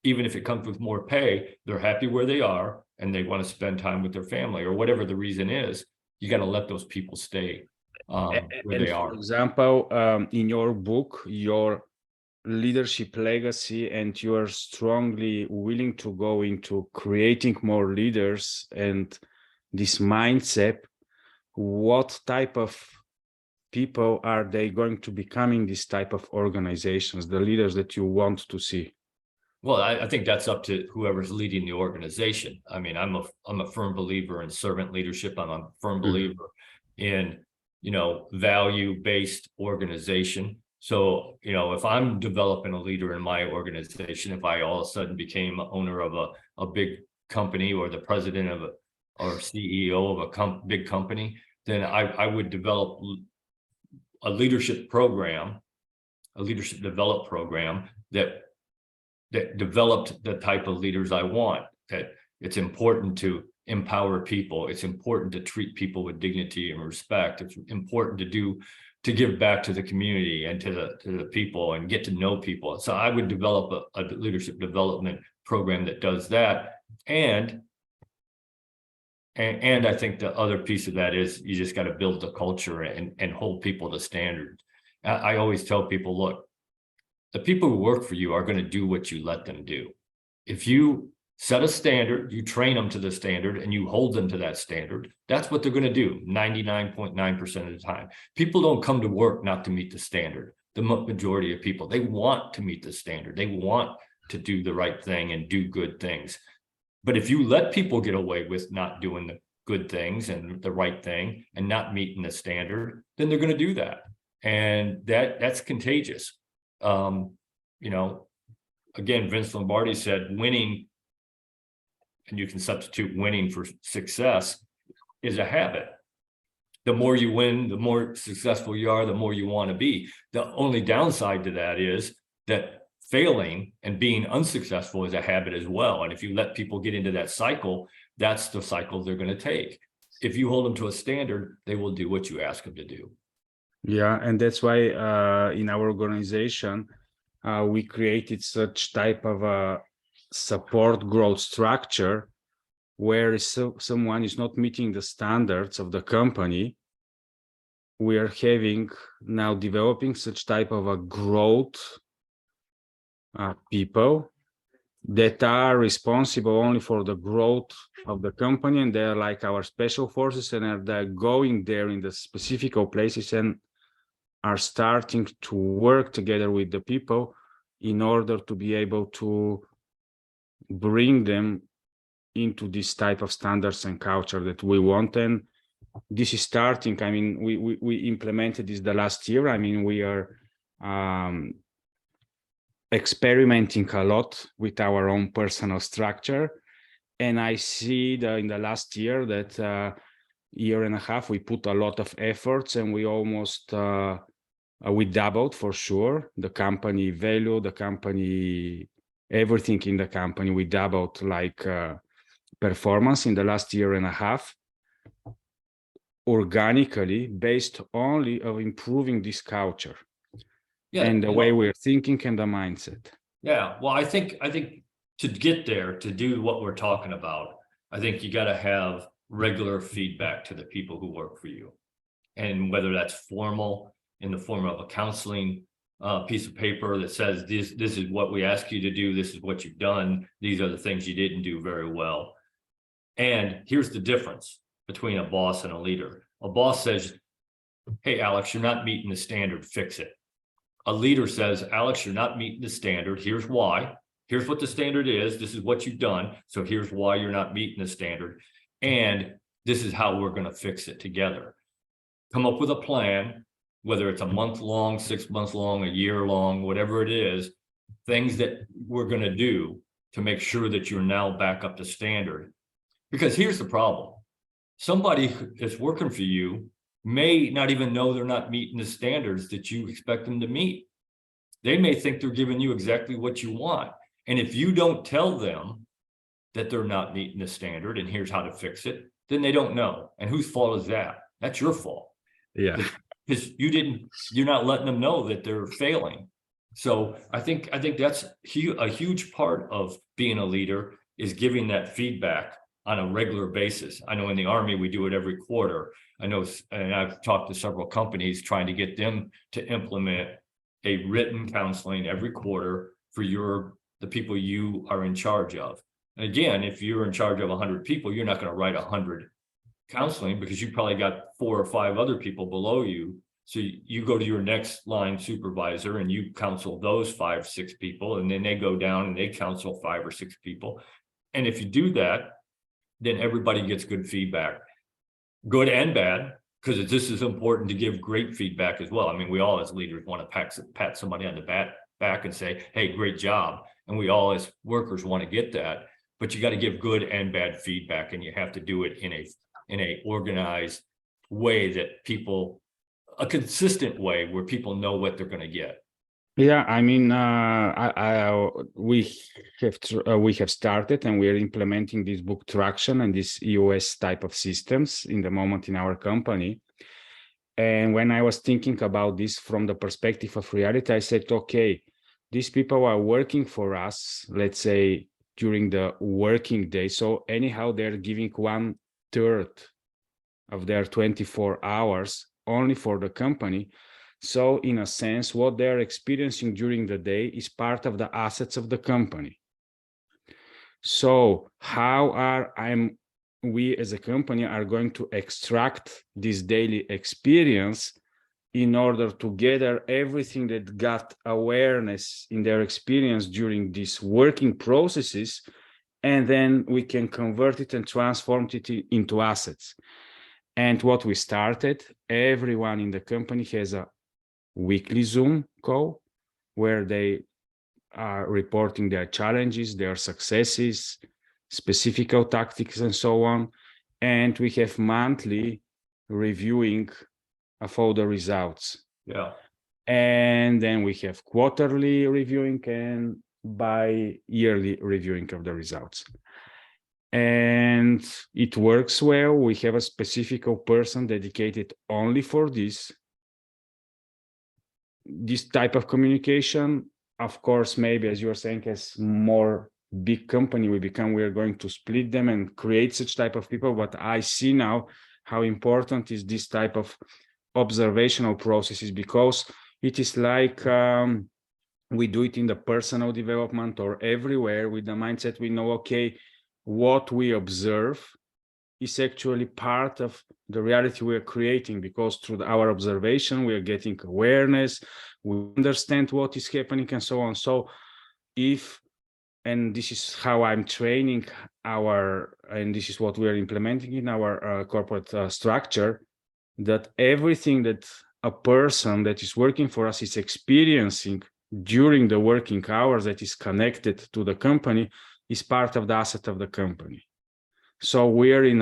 Even if it comes with more pay, they're happy where they are and they want to spend time with their family, or whatever the reason is. You got to let those people stay where they are. For example, in your book, your leadership legacy, and you are strongly willing to go into creating more leaders and this mindset. What type of people are they going to become in this type of organizations, the leaders that you want to see? Well, I think that's up to whoever's leading the organization. I mean, I'm a firm believer in servant leadership. I'm a firm believer in, value-based organization. So, if I'm developing a leader in my organization, if I all of a sudden became owner of a big company or the president of or CEO of a big company, then I would develop a leadership program, a leadership develop program that developed the type of leaders I want. That it's important to empower people. It's important to treat people with dignity and respect. It's important to give back to the community and to the people and get to know people. So I would develop a leadership development program that does that. And I think the other piece of that is you just got to build the culture and hold people to standards. I always tell people, look, the people who work for you are going to do what you let them do. If you set a standard, you train them to the standard, and you hold them to that standard, that's what they're going to do 99.9% of the time. People don't come to work not to meet the standard. The majority of people, they want to meet the standard. They want to do the right thing and do good things. But if you let people get away with not doing the good things and the right thing and not meeting the standard, then they're going to do that. And that's contagious. Again, Vince Lombardi said winning, and you can substitute winning for success, is a habit. The more you win, the more successful you are, the more you want to be. The only downside to that is that failing and being unsuccessful is a habit as well. And if you let people get into that cycle, that's the cycle they're going to take. If you hold them to a standard, they will do what you ask them to do. Yeah, and that's why in our organization, we created such type of a support growth structure where if someone is not meeting the standards of the company, we are having now developing such type of a growth people that are responsible only for the growth of the company, and they're like our special forces, and they're going there in the specific places and are starting to work together with the people in order to be able to bring them into this type of standards and culture that we want. And this is starting. I mean, we implemented this the last year. I mean, we are experimenting a lot with our own personal structure. And I see in the last year that year and a half, we put a lot of efforts, and we almost we doubled for sure the company value, the company, everything in the company. We doubled like performance in the last year and a half organically, based only of improving this culture. Yeah, and the way we're thinking and the mindset. Yeah, well, I think to get there, to do what we're talking about, I think you got to have regular feedback to the people who work for you. And whether that's formal in the form of a counseling piece of paper that says this is what we ask you to do, this is what you've done, these are the things you didn't do very well. And here's the difference between a boss and a leader. A boss says, hey, Alex, you're not meeting the standard, fix it. A leader says, Alex, you're not meeting the standard. Here's why. Here's what the standard is. This is what you've done. So here's why you're not meeting the standard. And this is how we're going to fix it together. Come up with a plan, whether it's a month long, 6 months long, a year long, whatever it is, things that we're going to do to make sure that you're now back up to standard. Because here's the problem. Somebody that's working for you may not even know they're not meeting the standards that you expect them to meet. They may think they're giving you exactly what you want. And if you don't tell them that they're not meeting the standard and here's how to fix it, then they don't know. And whose fault is that? That's your fault. Yeah. Because you're not letting them know that they're failing. So I think that's a huge part of being a leader, is giving that feedback on a regular basis. I know in the Army, we do it every quarter. I know, and I've talked to several companies trying to get them to implement a written counseling every quarter for the people you are in charge of. And again, if you're in charge of 100 people, you're not going to write 100 counseling, because you probably got 4 or 5 other people below you. So you go to your next line supervisor and you counsel those 5, 6 people, and then they go down and they counsel 5 or 6 people. And if you do that, then everybody gets good feedback, good and bad, because this is important to give great feedback as well. I mean, we all as leaders want to pat somebody on the back and say, hey, great job. And we all as workers want to get that, but you got to give good and bad feedback, and you have to do it in a organized way that people, a consistent way where people know what they're going to get. Yeah, I mean, we have started and we are implementing this book traction and this EOS type of systems in the moment in our company. And when I was thinking about this from the perspective of reality, I said, okay, these people are working for us, let's say during the working day. So anyhow, they're giving 1/3 of their 24 hours only for the company. So in a sense, what they're experiencing during the day is part of the assets of the company. So how we as a company are going to extract this daily experience in order to gather everything that got awareness in their experience during these working processes, and then we can convert it and transform it into assets. And what we started, everyone in the company has a weekly Zoom call where they are reporting their challenges, their successes, specific tactics, and so on. And we have monthly reviewing of all the results. Yeah. And then we have quarterly reviewing and bi-yearly reviewing of the results. And it works well. We have a specific person dedicated only for this type of communication. Of course, maybe as you're saying, as more big company we become, we are going to split them and create such type of people. But I see now how important is this type of observational processes, because it is like we do it in the personal development or everywhere with the mindset we know, okay, what we observe is actually part of the reality we are creating, because through our observation we are getting awareness, we understand what is happening, and so on. So and this is how I'm training and this is what we are implementing in our corporate structure, that everything that a person that is working for us is experiencing during the working hours that is connected to the company is part of the asset of the company. So we're in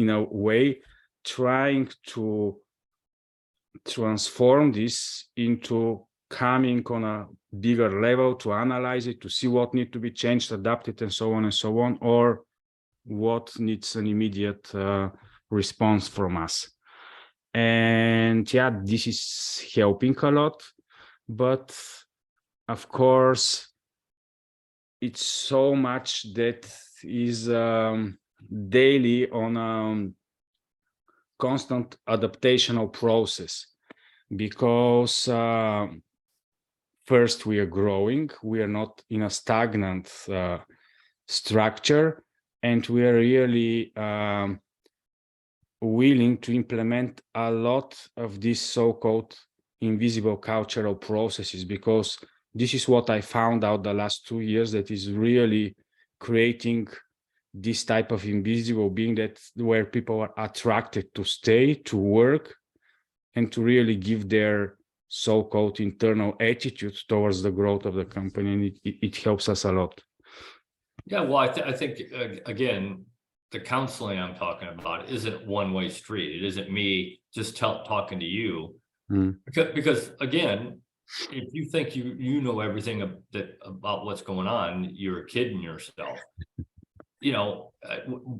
a way trying to transform this into coming on a bigger level, to analyze it, to see what needs to be changed, adapted, and so on, or what needs an immediate response from us. And yeah, this is helping a lot, but of course it's so much that is daily on a constant adaptational process, because first we are growing, we are not in a stagnant structure, and we are really willing to implement a lot of these so-called invisible cultural processes, because this is what I found out the last 2 years that is really creating this type of invisible being, that where people are attracted to stay, to work, and to really give their so-called internal attitude towards the growth of the company, and it helps us a lot. Yeah, well, I think again, the counseling I'm talking about isn't one-way street. It isn't me just talking to you, because again, if you think you know everything about what's going on, you're kidding yourself. You know,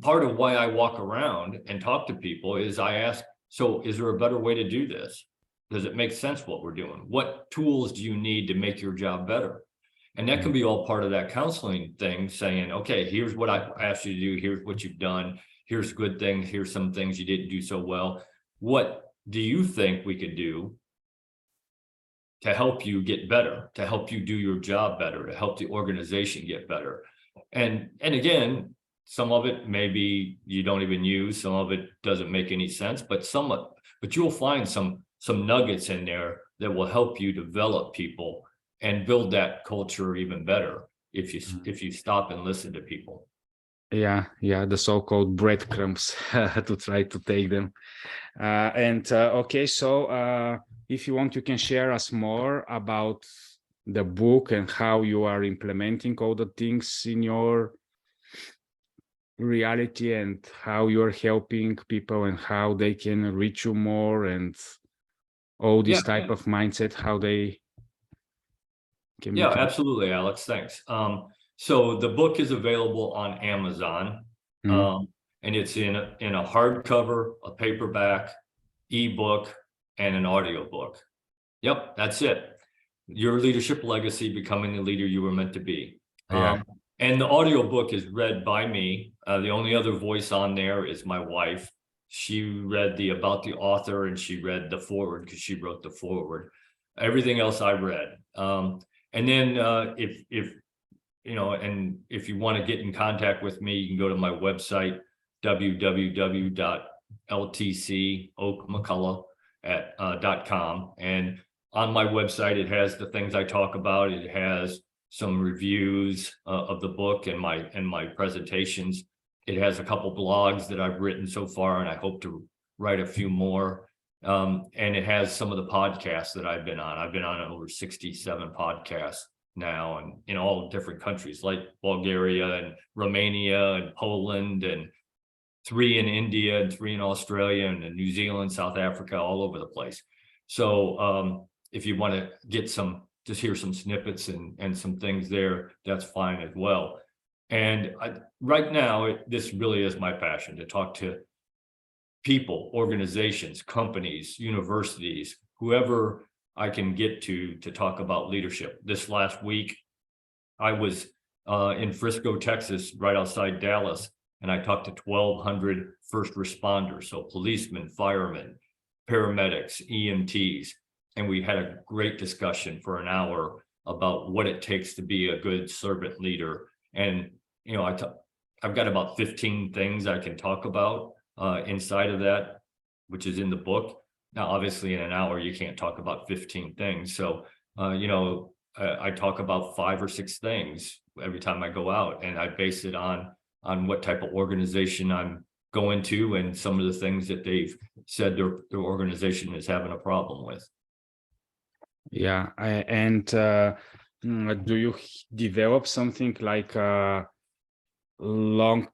part of why I walk around and talk to people is I ask, so is there a better way to do this? Does it make sense what we're doing? What tools do you need to make your job better? And that can be all part of that counseling thing, saying, okay, here's what I asked you to do. Here's what you've done. Here's good things. Here's some things you didn't do so well. What do you think we could do to help you get better, to help you do your job better, to help the organization get better? And again, some of it maybe you don't even use, some of it doesn't make any sense, but you'll find some nuggets in there that will help you develop people and build that culture even better if you stop and listen to people. Yeah, the so-called breadcrumbs to try to take them. Okay, so if you want, you can share us more about the book and how you are implementing all the things in your reality and how you're helping people and how they can reach you more and all this type of mindset, how they can Yeah, become. absolutely, Alex. Thanks. So the book is available on Amazon. Mhm. And it's in a hardcover, a paperback, ebook, and an audiobook. Yep, that's it. Your leadership legacy, becoming the leader you were meant to be. Yeah. And the audiobook is read by me. The only other voice on there is my wife. She read the about the author and she read the foreword because she wrote the foreword. Everything else I read. And then if you know, and if you want to get in contact with me, you can go to my website, www.ltcoakmcculloch.com. And on my website, it has the things I talk about. It has some reviews of the book and my presentations. It has a couple blogs that I've written so far, and I hope to write a few more. And it has some of the podcasts that I've been on. I've been on over 67 podcasts now, and in all different countries like Bulgaria and Romania and Poland, and 3 in India and 3 in Australia and in New Zealand, South Africa, all over the place. So if you want to get some, just hear some snippets and some things there, that's fine as well. And right now, this really is my passion, to talk to people, organizations, companies, universities, whoever I can get to talk about leadership. This last week, I was in Frisco, Texas, right outside Dallas, and I talked to 1,200 first responders, so policemen, firemen, paramedics, EMTs, and we had a great discussion for an hour about what it takes to be a good servant leader. And you know, I've got about 15 things I can talk about inside of that, which is in the book. Now, obviously, in an hour, you can't talk about 15 things. So, you know, I talk about 5 or 6 things every time I go out, and I base it on what type of organization I'm going to and some of the things that they've said their organization is having a problem with. Yeah, do you develop something like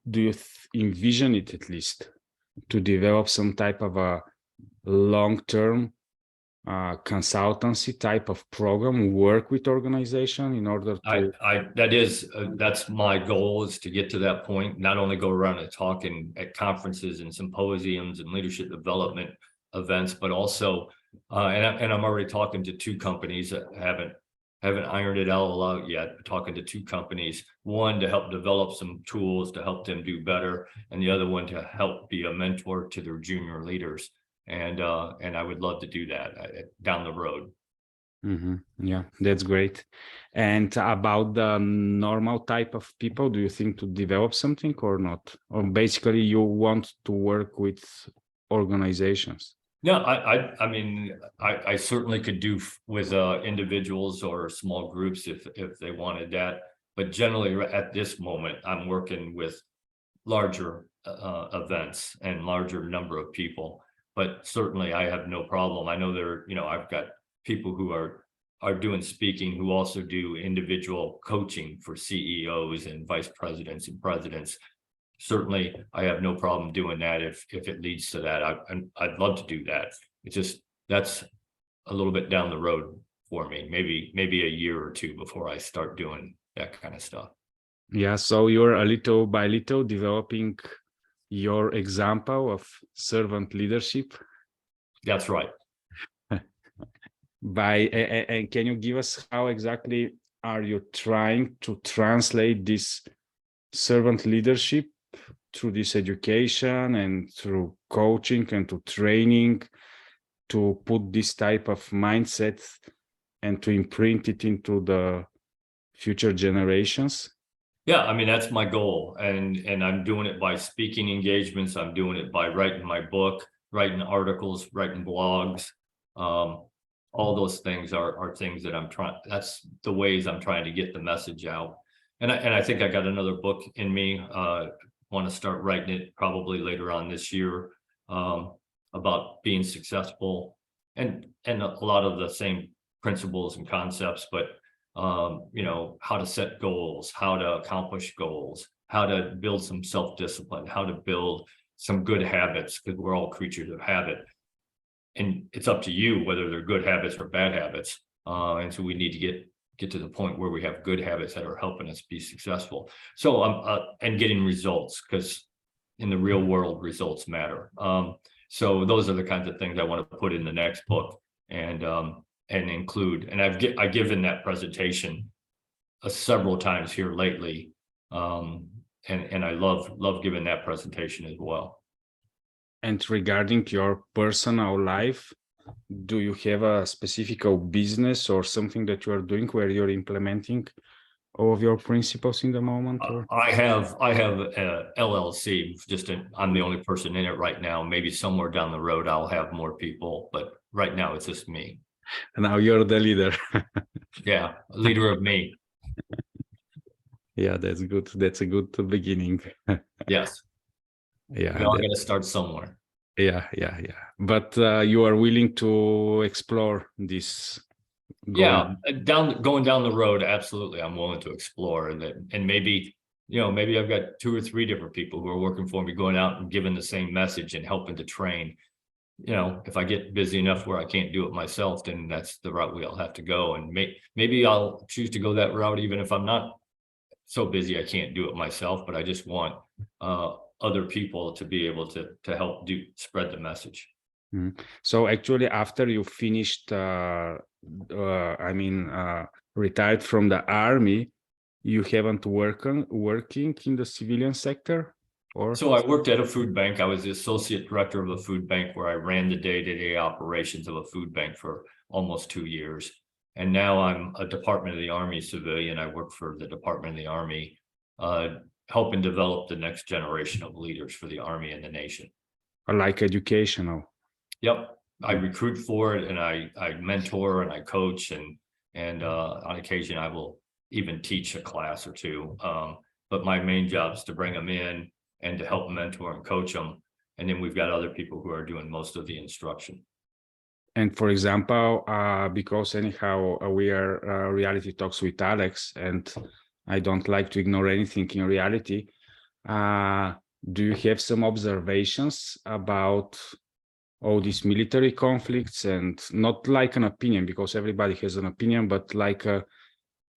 do you envision it at least to develop some type of a long-term consultancy type of program, work with organization in order to? That's my goal, is to get to that point, not only go around and talk at conferences and symposiums and leadership development events, but also, and I'm already talking to 2 companies that haven't ironed it all out yet, talking to 2 companies, one to help develop some tools to help them do better, and the other one to help be a mentor to their junior leaders. And I would love to do that down the road. Mm-hmm. Yeah, that's great. And about the normal type of people, do you think to develop something or not? Or basically you want to work with organizations? No, I mean, I certainly could do with individuals or small groups if they wanted that. But generally at this moment, I'm working with larger events and larger number of people. But certainly I have no problem. I know you know, I've got people who are doing speaking, who also do individual coaching for CEOs and vice presidents and presidents. Certainly I have no problem doing that if it leads to that. I'd love to do that. It's just, that's a little bit down the road for me, maybe a year or 2 before I start doing that kind of stuff. Yeah, so you're a little by little developing your example of servant leadership. That's right. And can you give us how exactly are you trying to translate this servant leadership through this education and through coaching and to training, to put this type of mindset and to imprint it into the future generations? Yeah, I mean, that's my goal. And I'm doing it by speaking engagements. I'm doing it by writing my book, writing articles, writing blogs. All those things are things that I'm trying, that's the ways I'm trying to get the message out. I think I got another book in me. Want to start writing it probably later on this year, about being successful, and a lot of the same principles and concepts, but you know, how to set goals, how to accomplish goals, how to build some self-discipline, how to build some good habits, because we're all creatures of habit. And it's up to you whether they're good habits or bad habits. And so we need to get to the point where we have good habits that are helping us be successful. So and getting results, because in the real world, results matter. So those are the kinds of things I want to put in the next book and include. And I've given that presentation several times here lately. And I love giving that presentation as well. And regarding your personal life, do you have a specific business or something that you are doing where you're implementing all of your principles in the moment? Or? I have a LLC. I'm the only person in it right now. Maybe somewhere down the road I'll have more people, but right now it's just me. Now you're the leader. Yeah, leader of me. Yeah, that's good. That's a good beginning. Yes. Yeah, we all got to start somewhere. Yeah. But you are willing to explore this? Yeah, going down the road, absolutely. I'm willing to explore, and maybe, you know, maybe I've got 2 or 3 different people who are working for me, going out and giving the same message and helping to train. You know, if I get busy enough where I can't do it myself, then that's the route we all have to go. And maybe I'll choose to go that route, even if I'm not so busy I can't do it myself. But I just want other people to be able to help spread the message. So actually, after you finished, retired from the army, you haven't working in the civilian sector? Or so I worked at a food bank. I was the associate director of a food bank, where I ran the day-to-day operations of a food bank for almost 2 years. And now I'm a Department of the Army civilian. I work for the Department of the Army, helping develop the next generation of leaders for the Army and the nation. Like educational? Yep. I recruit for it, and I mentor and I coach, and on occasion I will even teach a class or 2. But my main job is to bring them in and to help mentor and coach them. And then we've got other people who are doing most of the instruction. And for example, because anyhow, we are reality talks with Alex, and I don't like to ignore anything in reality. Do you have some observations about all these military conflicts, and not like an opinion, because everybody has an opinion, but like a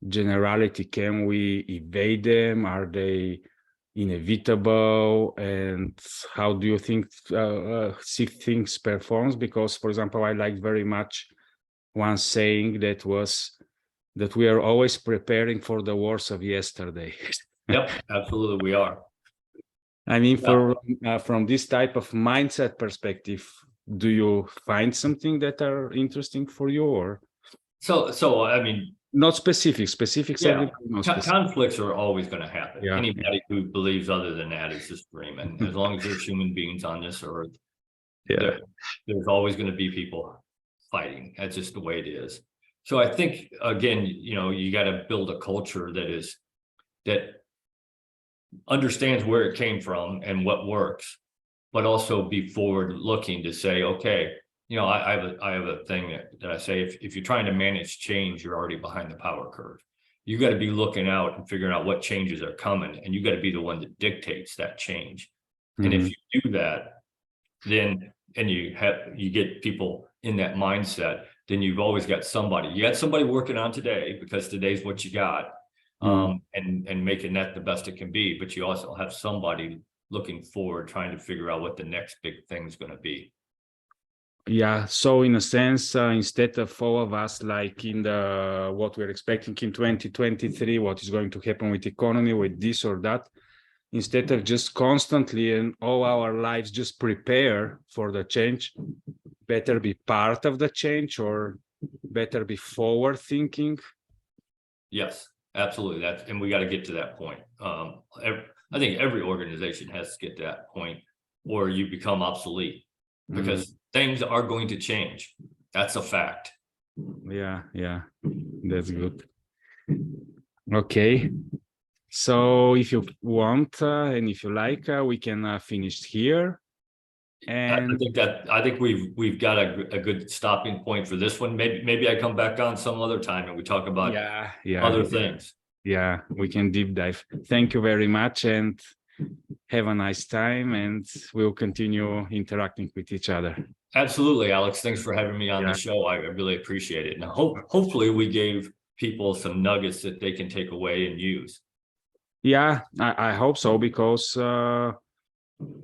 generality? Can we evade them? Are they inevitable? And how do you think see things performs? Because, for example, I liked very much one saying that was that we are always preparing for the wars of yesterday. Yep, absolutely, we are. I mean, from this type of mindset perspective, do you find something that are interesting for you? Or so I mean, not specifics. Yeah, conflicts are always going to happen. Yeah. Anybody who believes other than that is just dreaming. As long as there's human beings on this earth, there's always going to be people fighting. That's just the way it is. So I think, again, you know, you got to build a culture that understands where it came from and what works, but also be forward looking to say, okay, you know, I have a thing that I say, if you're trying to manage change, you're already behind the power curve. You got to be looking out and figuring out what changes are coming, and you got to be the one that dictates that change. And if you do that, then, and you get people in that mindset, then you've always got somebody. You got somebody working on today, because today's what you got, and making that the best it can be. But you also have somebody looking forward, trying to figure out what the next big thing is going to be. Yeah, so in a sense, instead of all of us like in the what we're expecting in 2023, what is going to happen with the economy, with this or that, instead of just constantly in all our lives just prepare for the change, better be part of the change, or better be forward thinking. Yes, absolutely. And we got to get to that point. I think every organization has to get to that point, or you become obsolete, because things are going to change. That's a fact. Yeah, that's good. Okay. So if you want and if you like, we can finish here. And I think we've got a good stopping point for this one. Maybe I come back on some other time and we talk about other things. Yeah, we can deep dive. Thank you very much and have a nice time, and we'll continue interacting with each other. Absolutely, Alex. Thanks for having me on the show. I really appreciate it. And hopefully we gave people some nuggets that they can take away and use. Yeah, I hope so, because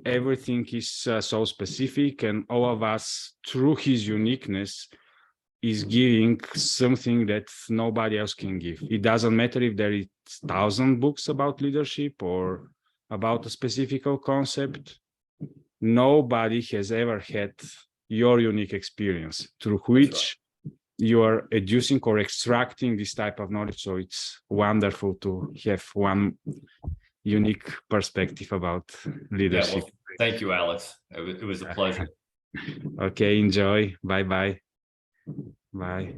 everything is so specific, and all of us, through his uniqueness, is giving something that nobody else can give. It doesn't matter if there is 1,000 books about leadership or about a specific concept. Nobody has ever had your unique experience through which you are educing or extracting this type of knowledge. So it's wonderful to have one unique perspective about leadership. Yeah, well, thank you, Alex. It was a pleasure. Okay, enjoy. Bye-bye. Bye.